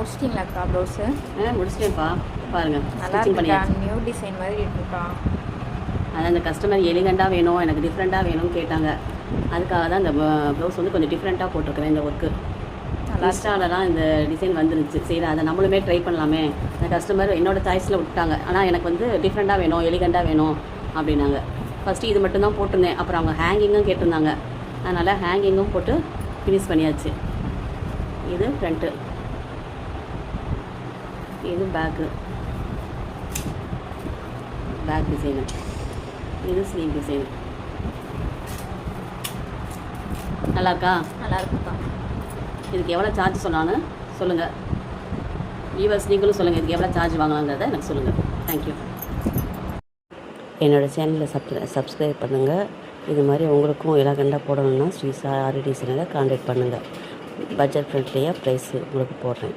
முடிச்சிட்டிங்களாக்கா blouse? முடிச்சிட்டேன்ப்பா. பாருங்கள், நல்லா இருக்குக்கா, நியூ டிசைன் மாதிரி இருக்குக்கா. அது அந்த கஸ்டமர் எலிகண்டாக வேணும், எனக்கு டிஃப்ரெண்ட்டாக வேணும்னு கேட்டாங்க. அதுக்காக தான் இந்த ப்ளவுஸ் வந்து கொஞ்சம் டிஃப்ரெண்ட்டாக போட்டிருக்கிறேன். இந்த ஒர்க்கு இன்ஸ்டாலலாம் இந்த டிசைன் வந்துருந்துச்சு. சரி, அதை நம்மளுமே ட்ரை பண்ணலாமே. அந்த கஸ்டமர் என்னோடய சாய்ஸில் விட்டாங்க. ஆனால் எனக்கு வந்து டிஃப்ரெண்ட்டாக வேணும், எலிகண்டாக வேணும் அப்படின்னாங்க. ஃபஸ்ட்டு இது மட்டும்தான் போட்டிருந்தேன். அப்புறம் அவங்க ஹேங்கிங்கும் கேட்டிருந்தாங்க. அதனால் ஹேங்கிங்கும் போட்டு ஃபினிஷ் பண்ணியாச்சு. இது ஃப்ரண்ட்டு, இது பேக்கு, பேக் டிசைனு, இது ஸ்லீவ் டிசைனு. நல்லா இருக்கா? நல்லா இருக்குக்கா. இதுக்கு எவ்வளோ சார்ஜ் சொன்னான்னு சொல்லுங்கள். வியூவர்ஸ் நீங்களும் சொல்லுங்கள், இதுக்கு எவ்வளோ சார்ஜ் வாங்கலாங்கிறத எனக்கு சொல்லுங்கள். தேங்க்யூ. என்னோடய சேனலை சப்ஸ்கிரைப் பண்ணுங்கள். இது மாதிரி உங்களுக்கும் எலகண்டாக போடணுன்னா ஸ்ரீ சாரி டிசைனில் கான்டாக்ட் பண்ணுங்கள். பட்ஜெட் ஃப்ரெண்ட்லியாக ப்ரைஸு உங்களுக்கு போடுறேன்.